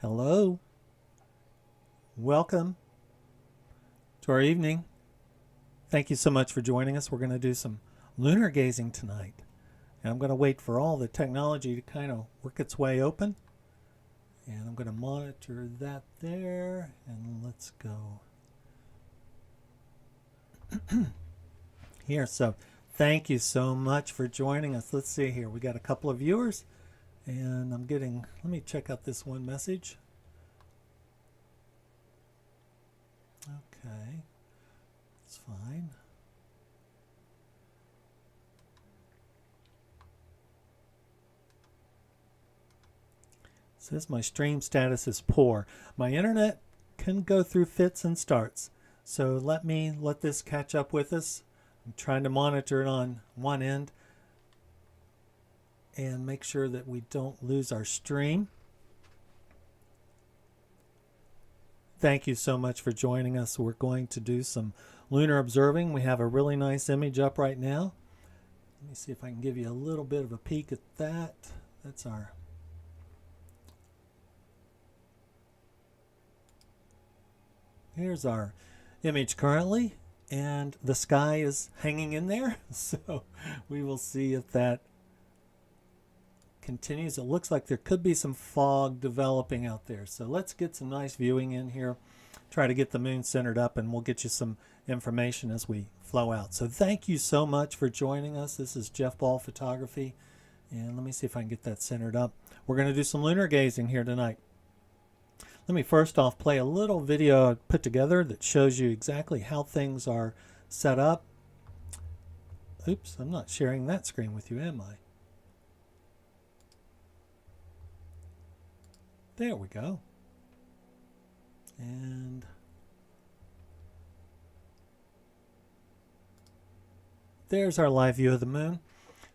Hello. Welcome to our evening. Thank you so much for joining us. We're going to do some lunar gazing tonight. And I'm going to wait for all the technology to kind of work its way open. And I'm going to monitor that there. And let's go here. So thank you so much for joining us. Let's see here. We got a couple of viewers. And I'm getting, let me check out this one message. Okay, it's fine. It says my stream status is poor. My internet can go through fits and starts. So let this catch up with us. I'm trying to monitor it on one end and make sure that we don't lose our stream. Thank you so much for joining us. We're going to do some lunar observing. We have a really nice image up right now. Let me see if I can give you a little bit of a peek at that. That's our here's our image currently, and the sky is hanging in there. So we will see if that continues. It looks like there could be some fog developing out there. So let's get some nice viewing in here. Try to get the moon centered up, and we'll get you some information as we flow out. So thank you so much for joining us. This is Jeff Ball Photography. And let me see if I can get that centered up. We're going to do some lunar gazing here tonight. Let me first off play a little video I put together that shows you exactly how things are set up. Oops, I'm not sharing that screen with you, am I? There we go. And there's our live view of the moon.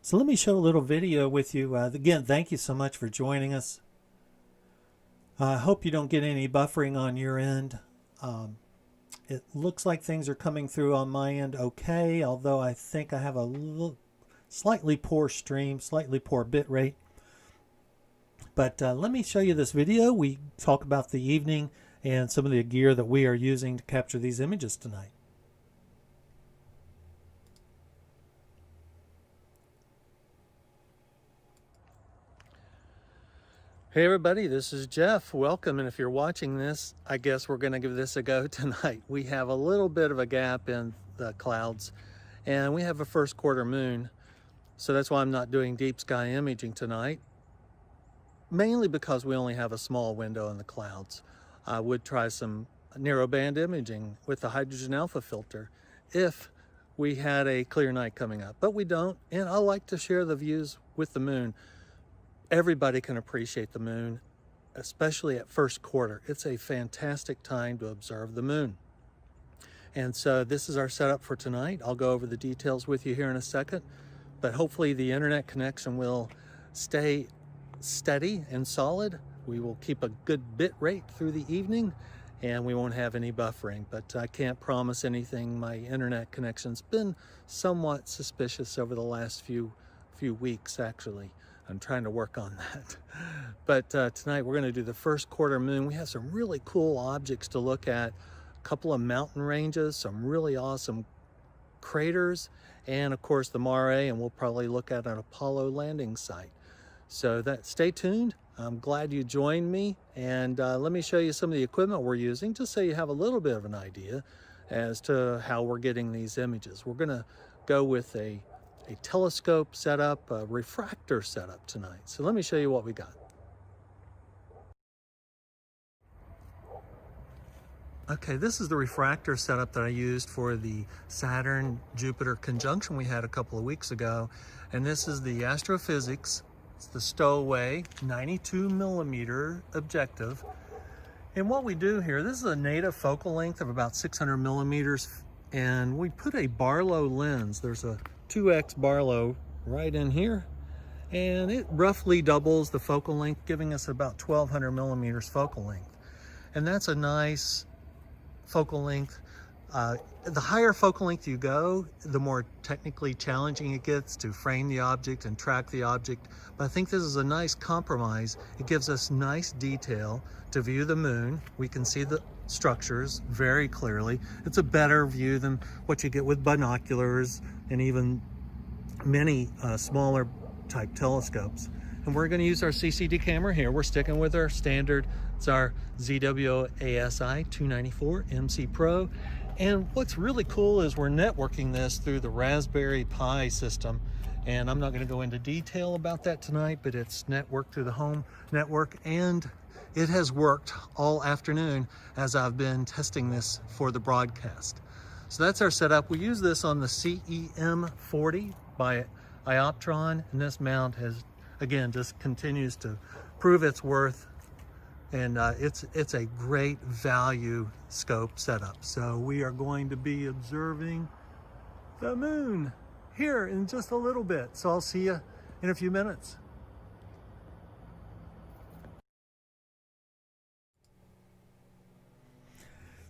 So let me show a little video with you. Again, thank you so much for joining us. I hope you don't get any buffering on your end. It looks like things are coming through on my end okay, although I think I have a slightly poor stream, slightly poor bit rate. But let me show you this video. We talk about the evening and some of the gear that we are using to capture these images tonight. Hey everybody, this is Jeff. Welcome, and if you're watching this, I guess we're going to give this a go tonight. We have a little bit of a gap in the clouds, and we have a first quarter moon. So that's why I'm not doing deep sky imaging tonight. Mainly because we only have a small window in the clouds. I would try some narrowband imaging with the hydrogen alpha filter if we had a clear night coming up, but we don't, and I like to share the views with the moon. Everybody can appreciate the moon, especially at first quarter. It's a fantastic time to observe the moon. And so this is our setup for tonight. I'll go over the details with you here in a second, but hopefully the internet connection will stay steady and solid. We will keep a good bit rate through the evening, and we won't have any buffering, but I can't promise anything. My internet connection's been somewhat suspicious over the last few weeks, actually. I'm trying to work on that. But tonight we're going to do the first quarter moon. We have some really cool objects to look at, a couple of mountain ranges, some really awesome craters, and of course the Mare, and we'll probably look at an Apollo landing site. So stay tuned. I'm glad you joined me, and let me show you some of the equipment we're using just so you have a little bit of an idea as to how we're getting these images. We're going to go with a telescope setup, a refractor setup tonight. So let me show you what we got. Okay, this is the refractor setup that I used for the Saturn-Jupiter conjunction we had a couple of weeks ago, and this is the Astro-Physics. It's the Stowaway 92mm objective. And what we do here, this is a native focal length of about 600mm, and we put a Barlow lens. There's a 2x Barlow right in here, and it roughly doubles the focal length, giving us about 1200mm focal length. And that's a nice focal length. The higher focal length you go, the more technically challenging it gets to frame the object and track the object. But I think this is a nice compromise. It gives us nice detail to view the moon. We can see the structures very clearly. It's a better view than what you get with binoculars and even many smaller type telescopes. And we're going to use our CCD camera here. We're sticking with our standard. It's our ZWASI 294 MC Pro. And what's really cool is we're networking this through the Raspberry Pi system. And I'm not going to go into detail about that tonight, but it's networked through the home network, and it has worked all afternoon as I've been testing this for the broadcast. So that's our setup. We use this on the CEM40 by iOptron, and this mount has, again, just continues to prove its worth. And it's a great value scope setup. So we are going to be observing the moon here in just a little bit. So I'll see you in a few minutes.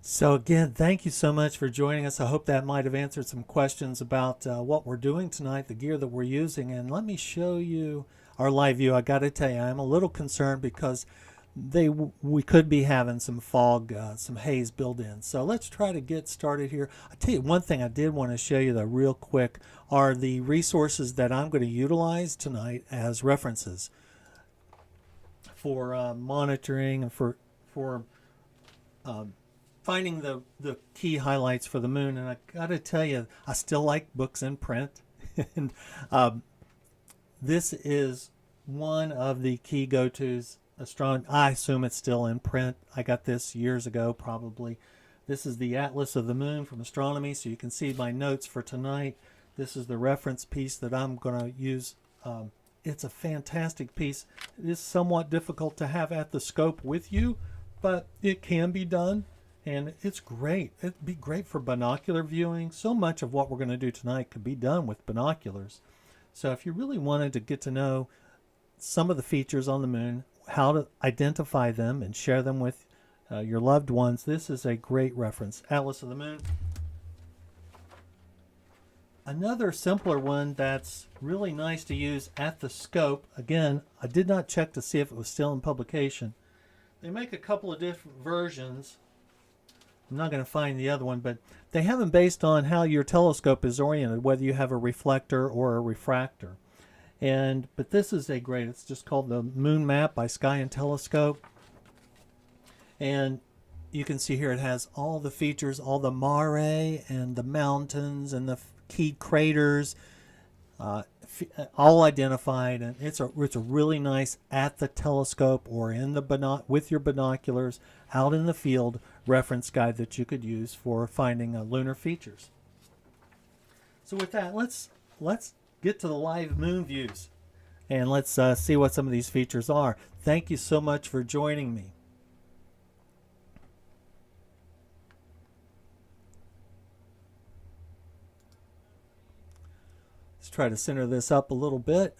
So again, thank you so much for joining us. I hope that might have answered some questions about what we're doing tonight, the gear that we're using. And let me show you our live view. I got to tell you, I'm a little concerned because we could be having some fog, some haze built in. So let's try to get started here. I'll tell you one thing I did want to show you though real quick are the resources that I'm going to utilize tonight as references for monitoring and for finding the key highlights for the moon. And I got to tell you, I still like books in print. And this is one of the key go-tos. I assume it's still in print. I got this years ago probably. This is the Atlas of the Moon from Astronomy, so you can see my notes for tonight. This is the reference piece that I'm going to use. It's a fantastic piece. It is somewhat difficult to have at the scope with you, but it can be done, and it's great. It'd be great for binocular viewing. So much of what we're going to do tonight could be done with binoculars. So if you really wanted to get to know some of the features on the moon, how to identify them and share them with your loved ones, this is a great reference. Atlas of the Moon. Another simpler one that's really nice to use at the scope. Again, I did not check to see if it was still in publication. They make a couple of different versions. I'm not going to find the other one, but they have them based on how your telescope is oriented, whether you have a reflector or a refractor. But this is a great, it's just called the Moon Map by Sky and Telescope. And you can see here it has all the features, all the mare and the mountains and the key craters, all identified. And it's a really nice at the telescope or in the with your binoculars out in the field reference guide that you could use for finding lunar features. So with that, let's get to the live moon views, and let's see what some of these features are. Thank you so much for joining me. Let's try to center this up a little bit.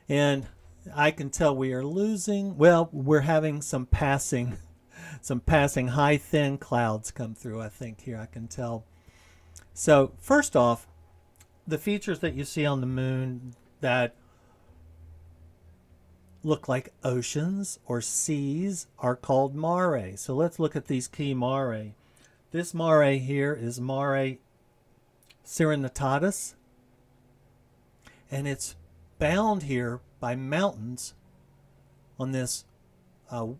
And I can tell we are losing, well, we're having some passing high thin clouds come through, I think here I can tell. So first off, the features that you see on the moon that look like oceans or seas are called mare. So let's look at these key mare. This mare here is Mare Serenitatis, and it's bound here by mountains on this will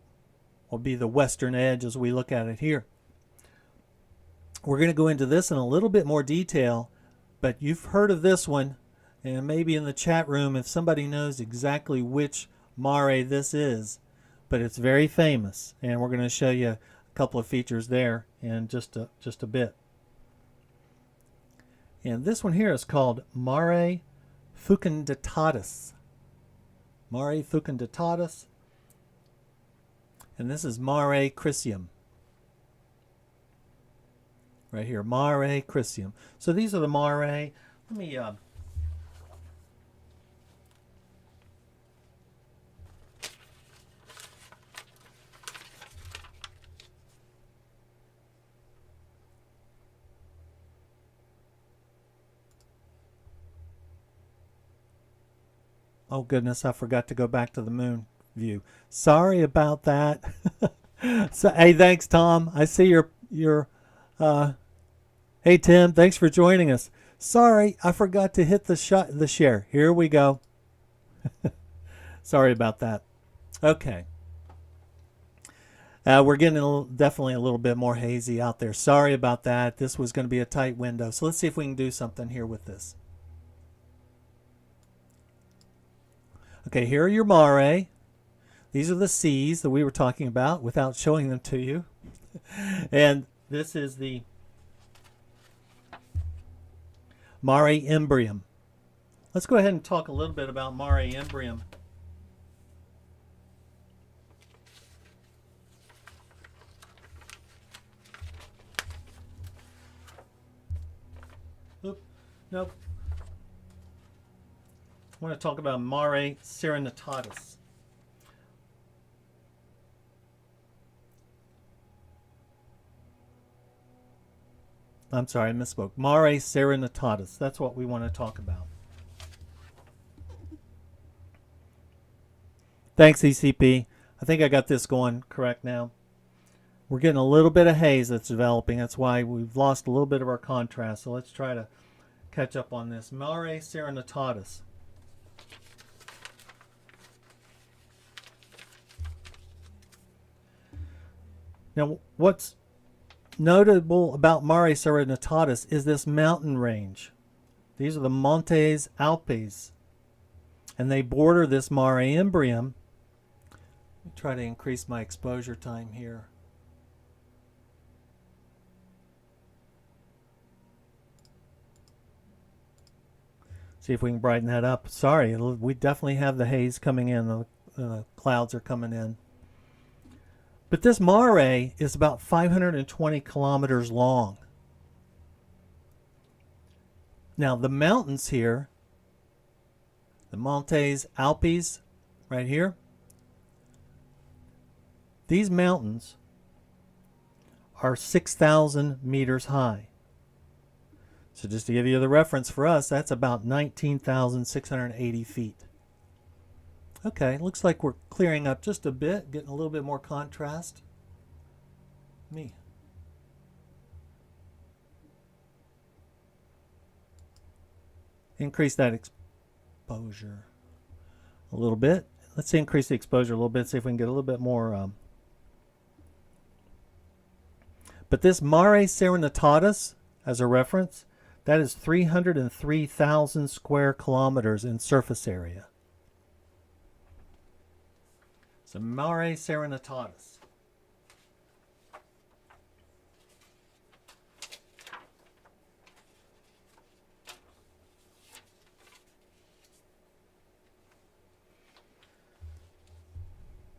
be the western edge as we look at it here. We're going to go into this in a little bit more detail, but you've heard of this one, and maybe in the chat room if somebody knows exactly which mare this is, but it's very famous, and we're going to show you a couple of features there in just a bit. And this one here is called Mare Fecunditatis. Mare Fecunditatis, and this is Mare Crisium. Right here, Mare Crisium. So these are the mare. Let me Oh goodness, I forgot to go back to the moon view. Sorry about that. So, hey, thanks, Tom. I see your. Hey, Tim. Thanks for joining us. Sorry, I forgot to hit the share. Here we go. Sorry about that. Okay. We're getting definitely a little bit more hazy out there. Sorry about that. This was going to be a tight window. So let's see if we can do something here with this. Okay, here are your mare. These are the seas that we were talking about without showing them to you. And this is the Mare Imbrium. Let's go ahead and talk a little bit about Mare Imbrium. Oop, nope. I want to talk about Mare Serenitatis. I'm sorry, I misspoke. Mare Serenitatis. That's what we want to talk about. Thanks, ECP. I think I got this going correct now. We're getting a little bit of haze that's developing. That's why we've lost a little bit of our contrast. So let's try to catch up on this. Mare Serenitatis. Now, what's notable about Mare Serenitatis is this mountain range. These are the Montes Alpes, and they border this Mare Imbrium. Let me try to increase my exposure time here. See if we can brighten that up. Sorry, we definitely have the haze coming in. The clouds are coming in. But this mare is about 520 kilometers long. Now the mountains here, the Montes Alpes, right here, these mountains are 6,000 meters high. So just to give you the reference for us, that's about 19,680 feet. Okay, looks like we're clearing up just a bit, getting a little bit more contrast. Increase that exposure a little bit. Let's increase the exposure a little bit, see if we can get a little bit more. But this Mare Serenitatis, as a reference, that is 303,000 square kilometers in surface area. So Mare Serenitatis.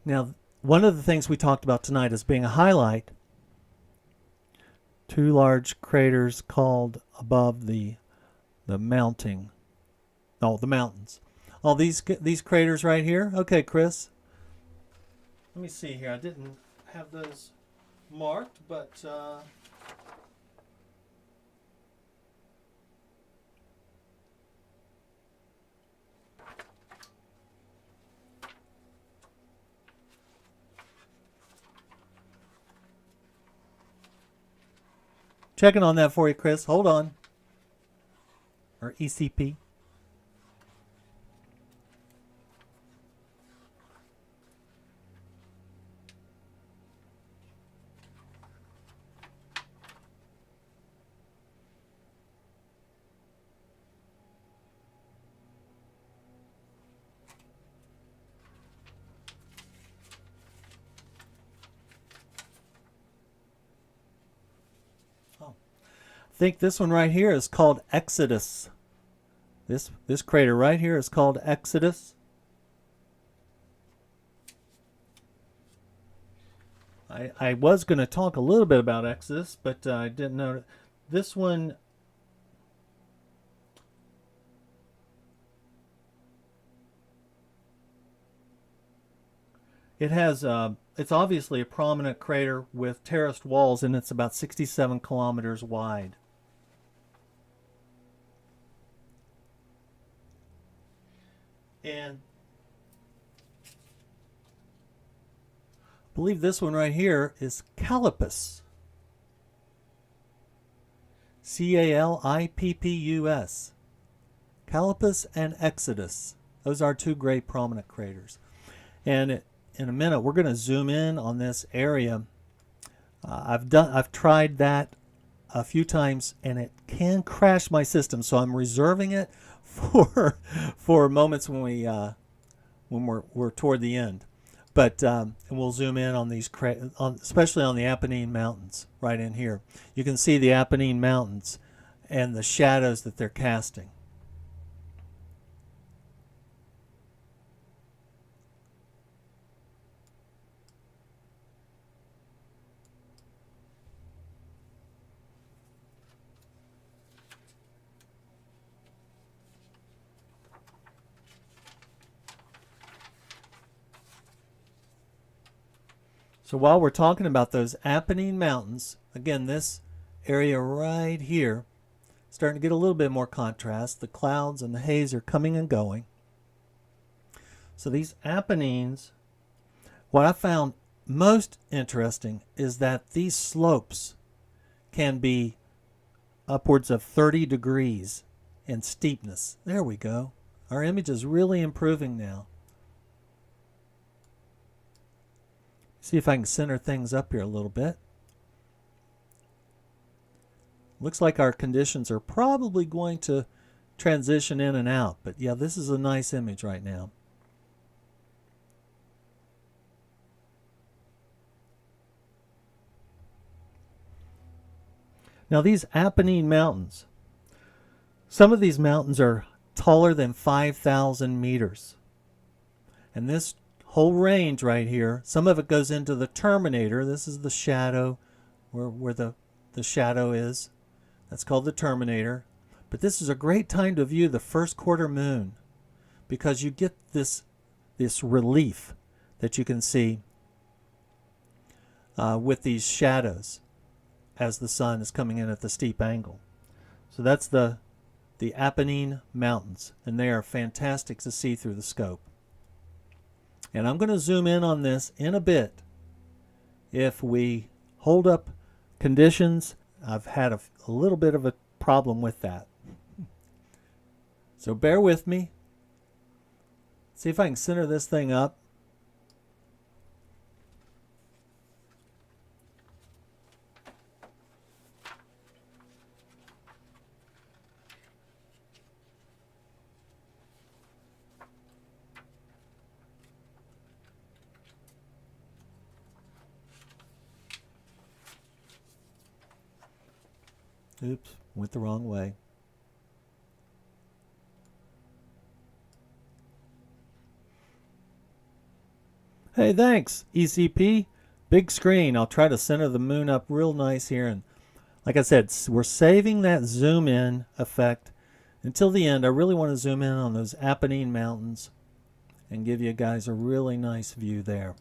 Now, one of the things we talked about tonight as being a highlight, two large craters called above the mountains. All these craters right here. Okay, Chris. Let me see here. I didn't have those marked, but checking on that for you, Chris. Hold on. Or ECP. I think this one right here is called Exodus. This crater right here is called Exodus. I was going to talk a little bit about Exodus, but I didn't know. This one, it has it's obviously a prominent crater with terraced walls, and it's about 67 kilometers wide. And I believe this one right here is Calipus. Callippus. Calipus and Exodus. Those are two great prominent craters. And in a minute, we're going to zoom in on this area. I've tried that a few times, and it can crash my system, so I'm reserving it for moments when we're toward the end. But and we'll zoom in on these, especially on the Apennine Mountains, right in here. You can see the Apennine Mountains and the shadows that they're casting. So while we're talking about those Apennine Mountains, again, this area right here, starting to get a little bit more contrast. The clouds and the haze are coming and going. So these Apennines, what I found most interesting is that these slopes can be upwards of 30 degrees in steepness. There we go. Our image is really improving now. See if I can center things up here a little bit. Looks like our conditions are probably going to transition in and out, but yeah, this is a nice image right now. Now these Apennine Mountains, some of these mountains are taller than 5,000 meters. And this whole range right here, some of it goes into the terminator. This is the shadow, where the shadow is. That's called the terminator. But this is a great time to view the first quarter moon, because you get this relief that you can see with these shadows as the sun is coming in at the steep angle. So that's the Apennine Mountains, and they are fantastic to see through the scope. And I'm going to zoom in on this in a bit. If we hold up conditions, I've had a little bit of a problem with that. So bear with me. See if I can center this thing up. Oops, went the wrong way. Hey, thanks, ECP. Big screen. I'll try to center the moon up real nice here. And like I said, we're saving that zoom in effect until the end. I really want to zoom in on those Apennine Mountains and give you guys a really nice view there.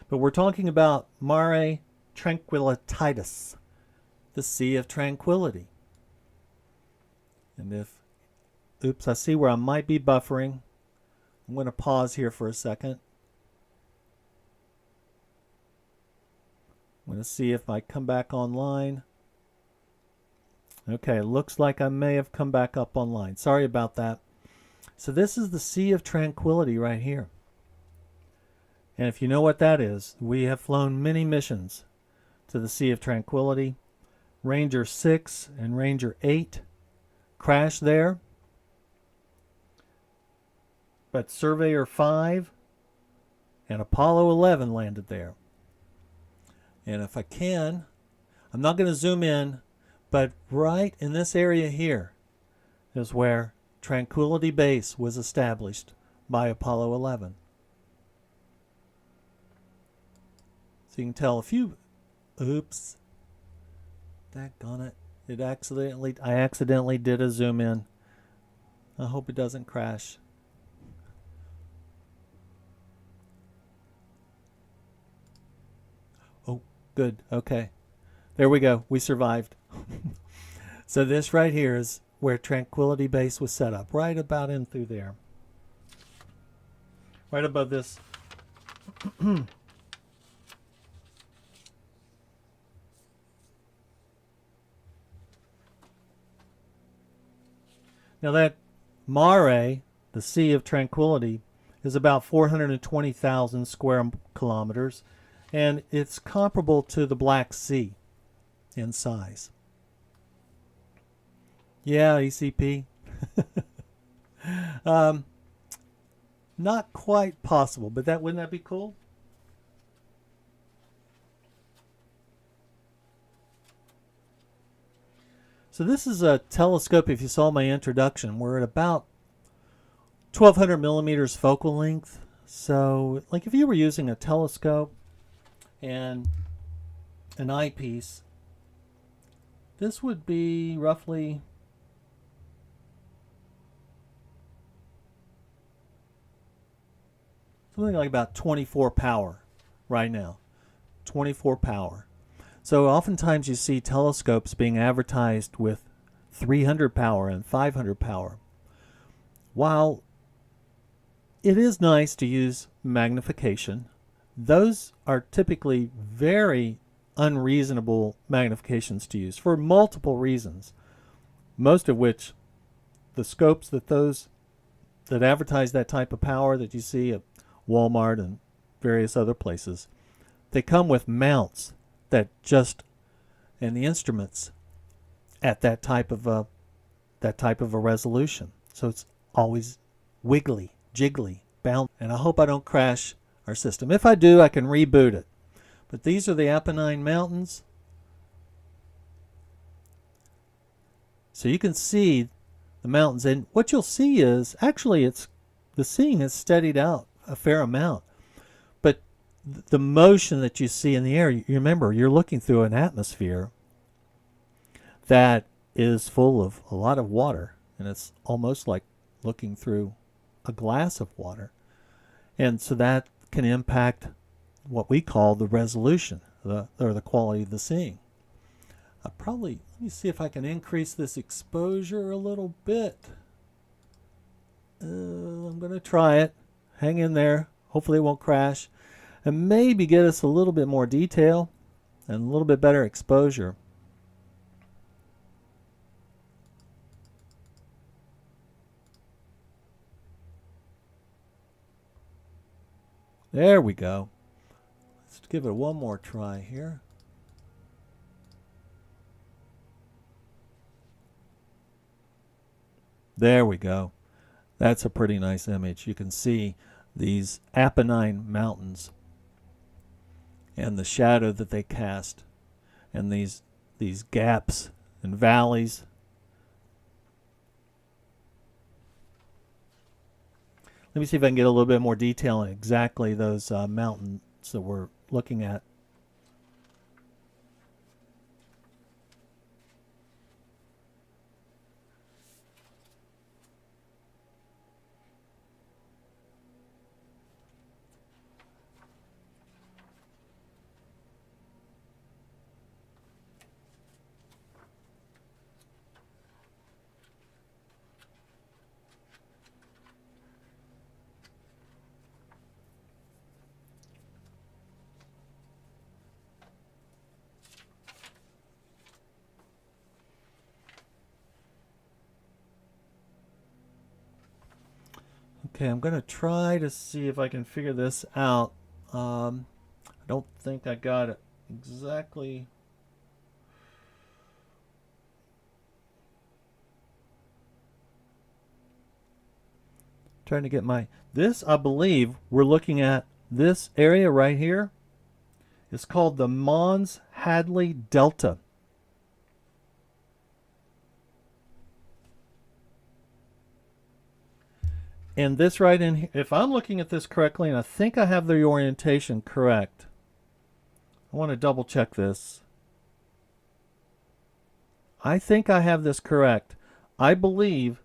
But we're talking about Mare Tranquilitatis, the Sea of Tranquility. And oops, I see where I might be buffering. I'm going to pause here for a second. I'm going to see if I come back online. Okay, looks like I may have come back up online. Sorry about that. So this is the Sea of Tranquility right here. And if you know what that is, we have flown many missions to the Sea of Tranquility. Ranger 6 and Ranger 8 crashed there. But Surveyor 5 and Apollo 11 landed there. And if I can, I'm not going to zoom in, but right in this area here is where Tranquility Base was established by Apollo 11. So you can tell a few, oops, daggone it. I accidentally did a zoom in. I hope it doesn't crash. Oh, good, okay. There we go, we survived. So this right here is where Tranquility Base was set up, right about in through there. Right above this. Now that Mare, the Sea of Tranquility, is about 420,000 square kilometers, and it's comparable to the Black Sea in size. Yeah, ECP. Not quite possible, but wouldn't that be cool? So this is a telescope. If you saw my introduction, we're at about 1200 millimeters focal length. So like if you were using a telescope and an eyepiece, this would be roughly something like about 24 power right now. 24 power. So oftentimes you see telescopes being advertised with 300 power and 500 power. While it is nice to use magnification, those are typically very unreasonable magnifications to use for multiple reasons. Most of which, the scopes that advertise that type of power that you see at Walmart and various other places, they come with mounts that and the instruments at that type of a resolution. So it's always wiggly, jiggly, bound. And I hope I don't crash our system. If I do, I can reboot it. But these are the Apennine Mountains. So you can see the mountains, and what you'll see is actually the seeing is steadied out a fair amount. But the motion that you see in the air, you remember, you're looking through an atmosphere that is full of a lot of water, and it's almost like looking through a glass of water. And so that can impact what we call the resolution, or the quality of the seeing. Let me see if I can increase this exposure a little bit. I'm going to try it. Hang in there. Hopefully it won't crash. And maybe get us a little bit more detail and a little bit better exposure. There we go. Let's give it one more try here. There we go. That's a pretty nice image. You can see these Apennine Mountains and the shadow that they cast, and these gaps and valleys. Let me see if I can get a little bit more detail on exactly those mountains that we're looking at. Okay, I'm going to try to see if I can figure this out. I don't think I got it exactly. Trying to get this, I believe we're looking at this area right here. It's called the Mons Hadley Delta. And this right in here, if I'm looking at this correctly, and I think I have the orientation correct, I want to double check this. I think I have this correct. I believe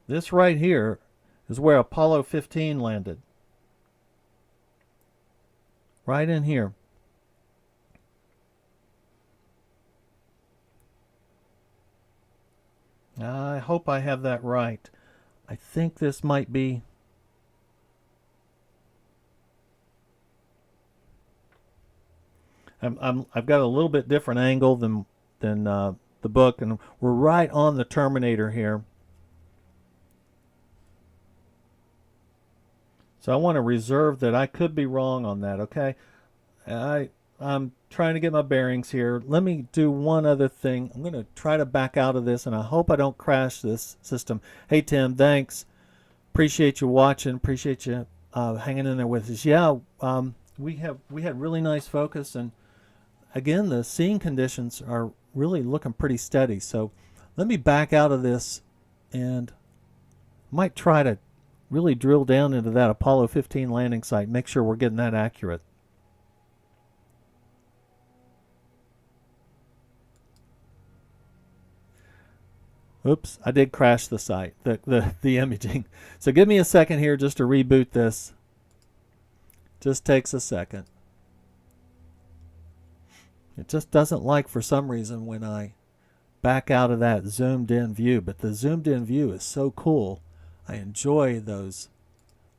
this right here is where Apollo 15 landed. Right in here. I hope I have that right. I think this might be... I've got a little bit different angle than the book, and we're right on the terminator here. So I want to reserve that. I could be wrong on that, okay? I'm trying to get my bearings here. Let me do one other thing. I'm going to try to back out of this, and I hope I don't crash this system. Hey, Tim, thanks. Appreciate you watching. Appreciate you hanging in there with us. Yeah, we had really nice focus, and again, the seeing conditions are really looking pretty steady. So let me back out of this, and might try to really drill down into that Apollo 15 landing site, make sure we're getting that accurate. Oops, I did crash the site, the imaging. So give me a second here just to reboot this. Just takes a second. It just doesn't like, for some reason, when I back out of that zoomed in view, but the zoomed in view is so cool. I enjoy those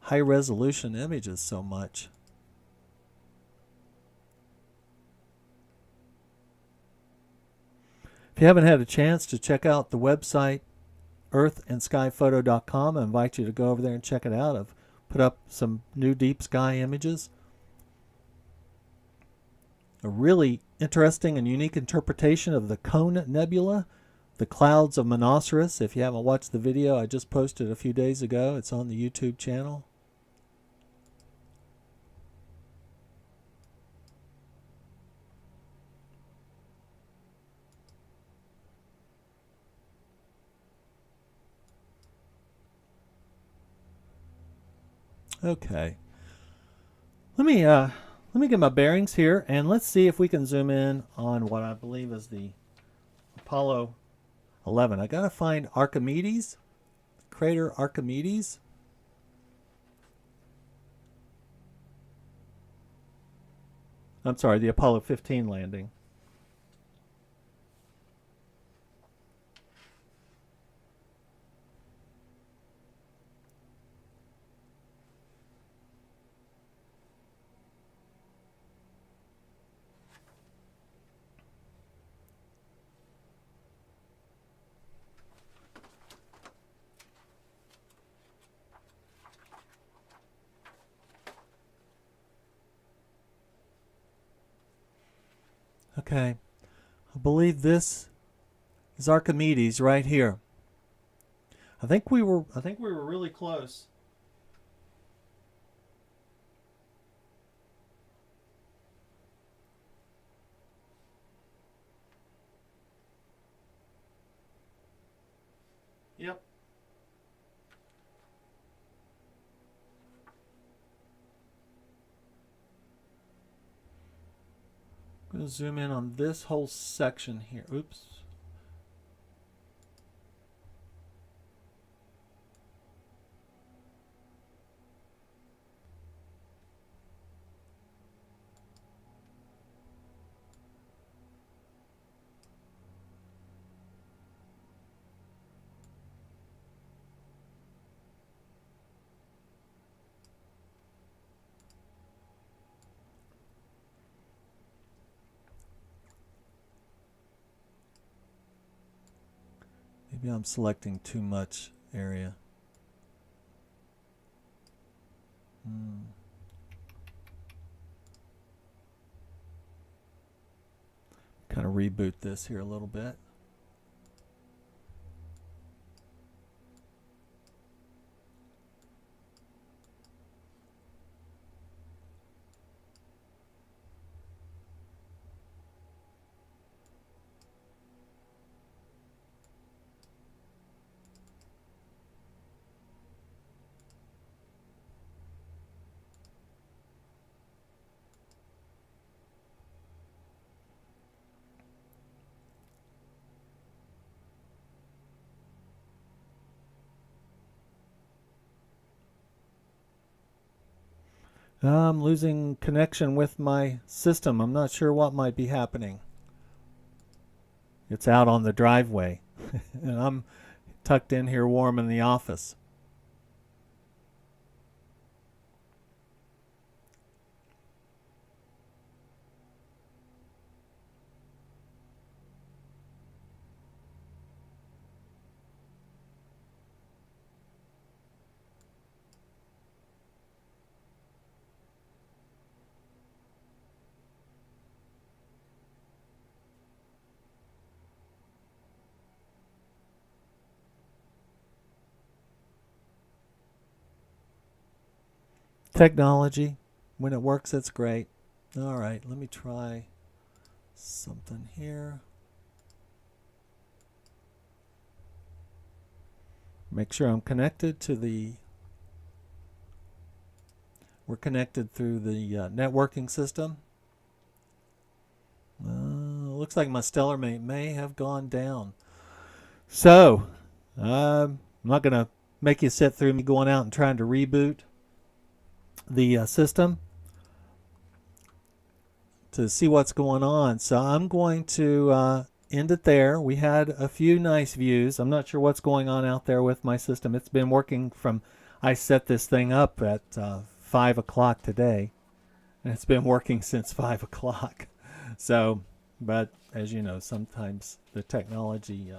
high resolution images so much. If you haven't had a chance to check out the website earthandskyphoto.com, I invite you to go over there and check it out. I've put up some new deep sky images. A really interesting and unique interpretation of the Cone Nebula, the clouds of Monoceros. If you haven't watched the video I just posted a few days ago, it's on the YouTube channel. Okay. Let me get my bearings here, and let's see if we can zoom in on what I believe is the Apollo 11. I gotta find Archimedes, crater Archimedes. I'm sorry, the Apollo 15 landing. Okay, I believe this is Archimedes right here. I think we were really close. Yep. I'm going to zoom in on this whole section here. Oops. Maybe I'm selecting too much area. Kind of reboot this here a little bit. I'm losing connection with my system. I'm not sure what might be happening. It's out on the driveway. And tucked in here warm in the office. Technology, when it works, it's great. All right, let me try something here. Make sure I'm connected to the, we're connected through the networking system. Looks like my stellar mate may have gone down. So, I'm not going to make you sit through me going out and trying to reboot the system to see what's going on. So I'm going to end it there. We had a few nice views. I'm not sure what's going on out there with my system. It's been working from, I set this thing up at 5 o'clock today, and it's been working since 5 o'clock. So, but as you know, sometimes the technology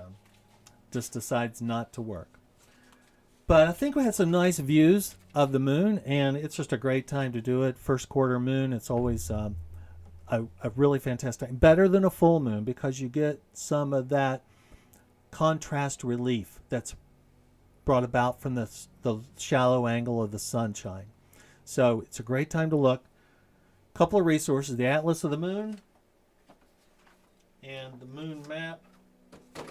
just decides not to work. But I think we had some nice views of the moon, and it's just a great time to do it. First quarter moon, it's always a really fantastic, better than a full moon, because you get some of that contrast relief that's brought about from the shallow angle of the sunshine. So it's a great time to look. A couple of resources: the Atlas of the Moon and the moon map. It's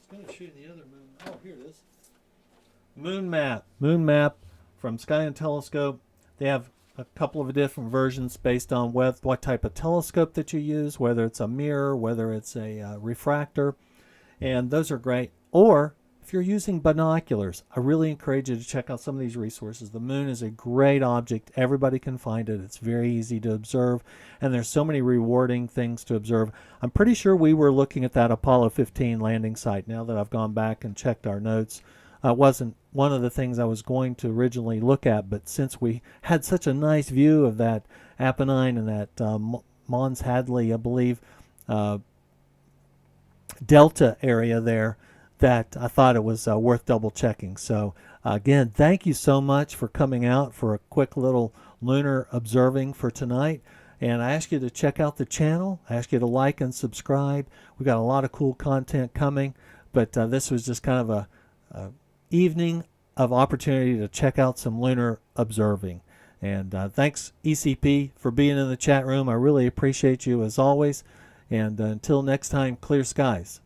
going to show you the other moon. Oh, here it is. Moon map from Sky and Telescope. They have a couple of different versions based on what type of telescope that you use, whether it's a mirror, whether it's a refractor, and those are great. Or if you're using binoculars, I really encourage you to check out some of these resources. The moon is a great object. Everybody can find it. It's very easy to observe, and there's so many rewarding things to observe. I'm pretty sure we were looking at that Apollo 15 landing site. Now that I've gone back and checked our notes, it wasn't one of the things I was going to originally look at, but since we had such a nice view of that Apennine and that Mons Hadley, I believe, delta area there, that I thought it was worth double checking. So again, thank you so much for coming out for a quick little lunar observing for tonight. And I ask you to check out the channel. I ask you to like and subscribe. We've got a lot of cool content coming, but this was just kind of a evening of opportunity to check out some lunar observing. And thanks, ECP, for being in the chat room. I really appreciate you as always. And until next time, clear skies.